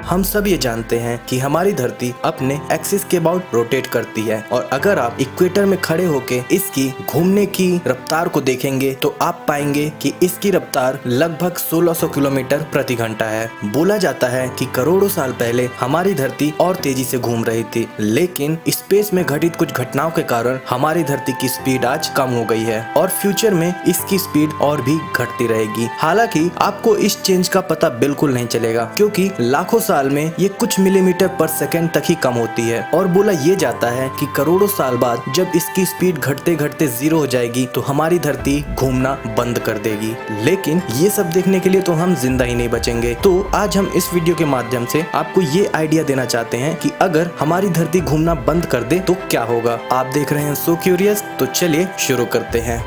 हम सब ये जानते हैं कि हमारी धरती अपने एक्सिस के अबाउट रोटेट करती है और अगर आप इक्वेटर में खड़े होके इसकी घूमने की रफ्तार को देखेंगे तो आप पाएंगे कि इसकी रफ्तार लगभग 1600 किलोमीटर प्रति घंटा है। बोला जाता है कि करोड़ों साल पहले हमारी धरती और तेजी से घूम रही थी, लेकिन स्पेस में घटित कुछ घटनाओं के कारण हमारी धरती की स्पीड आज कम हो गई है और फ्यूचर में इसकी स्पीड और भी घटती रहेगी। हालांकि आपको इस चेंज का पता बिल्कुल नहीं चलेगा क्योंकि लाखों साल में ये कुछ मिलीमीटर पर सेकंड तक ही कम होती है और बोला ये जाता है कि करोड़ों साल बाद जब इसकी स्पीड घटते घटते जीरो हो जाएगी तो हमारी धरती घूमना बंद कर देगी। लेकिन ये सब देखने के लिए तो हम जिंदा ही नहीं बचेंगे। तो आज हम इस वीडियो के माध्यम से आपको ये आइडिया देना चाहते हैं कि अगर हमारी धरती घूमना बंद कर दे तो क्या होगा। आप देख रहे हैं सो क्यूरियस, तो चलिए शुरू करते हैं।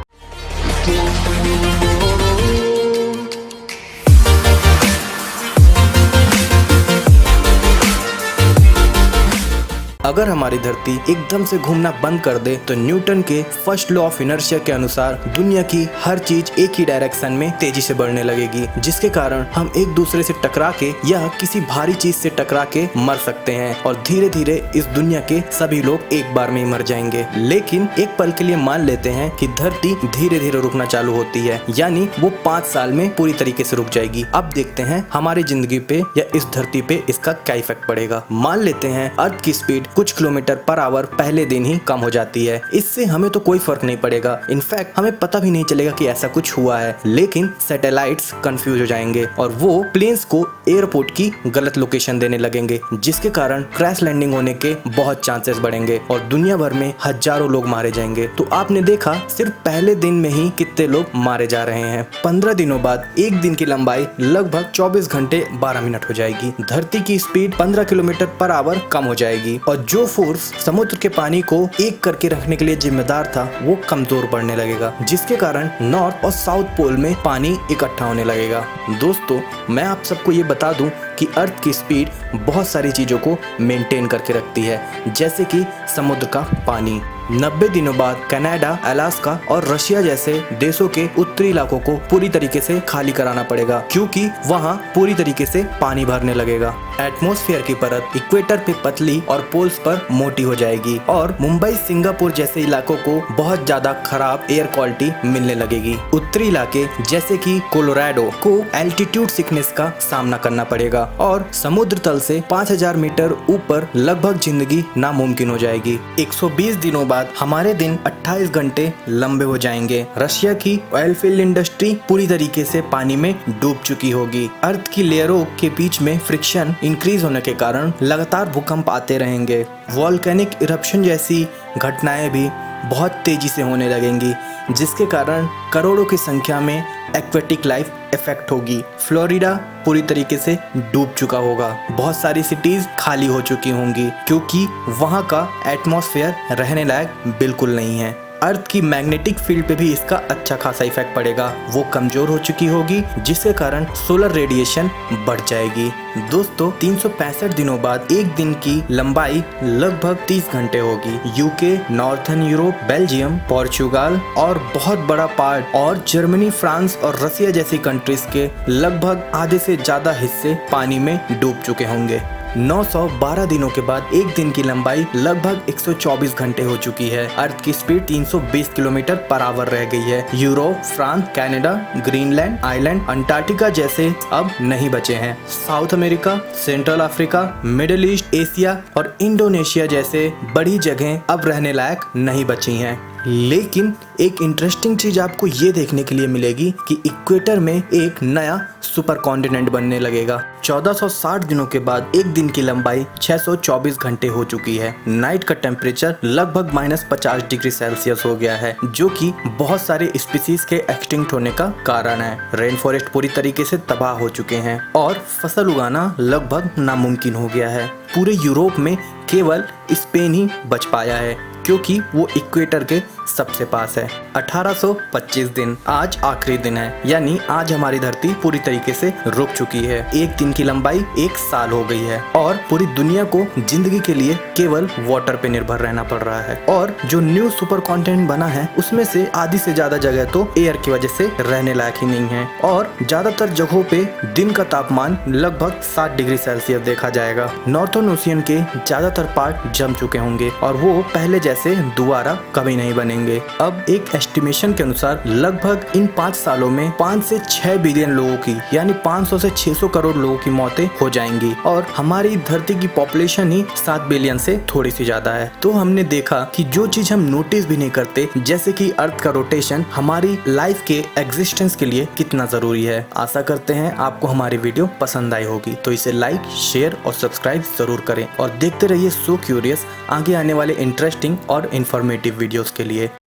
अगर हमारी धरती एकदम से घूमना बंद कर दे तो न्यूटन के फर्स्ट लॉ ऑफ इनर्शिया के अनुसार दुनिया की हर चीज एक ही डायरेक्शन में तेजी से बढ़ने लगेगी, जिसके कारण हम एक दूसरे से टकरा के या किसी भारी चीज से टकरा के मर सकते हैं और धीरे धीरे इस दुनिया के सभी लोग एक बार में ही मर जाएंगे। लेकिन एक पल के लिए मान लेते हैं कि धरती धीरे धीरे रुकना चालू होती है, यानी वो 5 साल में पूरी तरीके से रुक जाएगी। अब देखते हैं हमारी जिंदगी पे या इस धरती पे इसका क्या इफेक्ट पड़ेगा। मान लेते हैं अर्थ की स्पीड कुछ किलोमीटर पर आवर पहले दिन ही कम हो जाती है। इससे हमें तो कोई फर्क नहीं पड़ेगा, इनफैक्ट हमें पता भी नहीं चलेगा कि ऐसा कुछ हुआ है। लेकिन सैटेलाइट्स कंफ्यूज हो जाएंगे और वो प्लेन्स को एयरपोर्ट की गलत लोकेशन देने लगेंगे, जिसके कारण क्रैश लैंडिंग होने के बहुत चांसेस बढ़ेंगे और दुनिया भर में हजारों लोग मारे जाएंगे। तो आपने देखा सिर्फ पहले दिन में ही कितने लोग मारे जा रहे हैं। 15 दिनों बाद एक दिन की लंबाई लगभग 24 घंटे 12 मिनट हो जाएगी। धरती की स्पीड 15 किलोमीटर पर आवर कम हो जाएगी और जो फोर्स समुद्र के पानी को एक करके रखने के लिए जिम्मेदार था वो कमजोर पड़ने लगेगा, जिसके कारण नॉर्थ और साउथ पोल में पानी इकट्ठा होने लगेगा। दोस्तों, मैं आप सबको ये बता दूं कि अर्थ की स्पीड बहुत सारी चीजों को मेंटेन करके रखती है, जैसे कि समुद्र का पानी। 90 दिनों बाद कनाडा, अलास्का और रशिया जैसे देशों के उत्तरी इलाकों को पूरी तरीके से खाली कराना पड़ेगा क्योंकि वहां पूरी तरीके से पानी भरने लगेगा। एटमॉस्फेयर की परत इक्वेटर पे पतली और पोल्स पर मोटी हो जाएगी और मुंबई, सिंगापुर जैसे इलाकों को बहुत ज्यादा खराब एयर क्वालिटी मिलने लगेगी। उत्तरी इलाके जैसे कि कोलोराडो को एल्टीट्यूड सिकनेस का सामना करना पड़ेगा और समुद्र तल से 5000 मीटर ऊपर लगभग जिंदगी नामुमकिन हो जाएगी। 120 दिनों बाद हमारे दिन 28 घंटे लंबे हो जाएंगे। रशिया की ऑयल फील्ड इंडस्ट्री पूरी तरीके से पानी में डूब चुकी होगी। अर्थ की लेयरों के बीच में फ्रिक्शन इंक्रीज होने के कारण लगातार भूकंप आते रहेंगे। वॉल्केनिक इरप्शन जैसी घटनाएं भी बहुत तेजी से होने लगेंगी, जिसके कारण करोड़ों की संख्या में एक्वेटिक लाइफ इफेक्ट होगी। फ्लोरिडा पूरी तरीके से डूब चुका होगा। बहुत सारी सिटीज खाली हो चुकी होंगी क्योंकि वहां का एटमॉस्फेयर रहने लायक बिल्कुल नहीं है। अर्थ की मैग्नेटिक फील्ड पे भी इसका अच्छा खासा इफेक्ट पड़ेगा। वो कमजोर हो चुकी होगी, जिसके कारण सोलर रेडिएशन बढ़ जाएगी। दोस्तों, 365 दिनों बाद एक दिन की लंबाई लगभग 30 घंटे होगी। UK, northern Europe, Belgium, Portugal और बहुत बड़ा पार्ट और जर्मनी, फ्रांस और रसिया जैसी कंट्रीज के लगभग आधे से ज्यादा हिस्से पानी में डूब चुके होंगे। 912 दिनों के बाद एक दिन की लंबाई लगभग 124 घंटे हो चुकी है। अर्थ की स्पीड 320 किलोमीटर पर आवर रह गई है। Europe, France, Canada, Greenland, island, Antarctica जैसे अब नहीं बचे हैं। South America, central Africa, middle east, Asia और इंडोनेशिया जैसे बड़ी जगहें अब रहने लायक नहीं बची हैं। लेकिन एक इंटरेस्टिंग चीज आपको ये देखने के लिए मिलेगी कि इक्वेटर में एक नया सुपर कॉन्टिनेंट बनने लगेगा। 1460 दिनों के बाद एक दिन की लंबाई 624 घंटे हो चुकी है। नाइट का टेम्परेचर लगभग -50 डिग्री सेल्सियस हो गया है, जो कि बहुत सारे स्पीसीज के एक्सटिंक्ट होने का कारण है। रेन फॉरेस्ट पूरी तरीके से तबाह हो चुके हैं और फसल उगाना लगभग नामुमकिन हो गया है। पूरे यूरोप में केवल स्पेन ही बच पाया है क्योंकि वो इक्वेटर के सबसे पास है। 1825 दिन, आज आखिरी दिन है, यानी आज हमारी धरती पूरी तरीके से रुक चुकी है। एक दिन की लंबाई 1 साल हो गई है और पूरी दुनिया को जिंदगी के लिए केवल वाटर पे निर्भर रहना पड़ रहा है। और जो न्यू सुपर कॉन्टिनेंट बना है उसमें से आधी से ज्यादा जगह तो एयर की वजह से रहने लायक ही नहीं है और ज्यादातर जगहों पे दिन का तापमान लगभग 7 डिग्री सेल्सियस देखा जाएगा। नॉर्थर्न ओशियन के ज्यादातर पार्ट जम चुके होंगे और वो पहले जैसे दोबारा कभी नहीं बनेंगे। अब एक एस्टिमेशन के अनुसार लगभग इन 5 सालों में 5 से 6 बिलियन लोगों की, यानी 500 से 600 करोड़ लोगों की मौतें हो जाएंगी और हमारी धरती की पॉपुलेशन ही 7 बिलियन से थोड़ी सी ज्यादा है। तो हमने देखा कि जो चीज हम नोटिस भी नहीं करते, जैसे कि अर्थ का रोटेशन हमारी लाइफ के एग्जिस्टेंस के लिए कितना जरूरी है। आशा करते हैं आपको हमारी वीडियो पसंद आई होगी, तो इसे लाइक, शेयर और सब्सक्राइब जरूर करें और देखते रहिए सो क्यूरियस आगे आने वाले इंटरेस्टिंग और इंफॉर्मेटिव वीडियोस के लिए।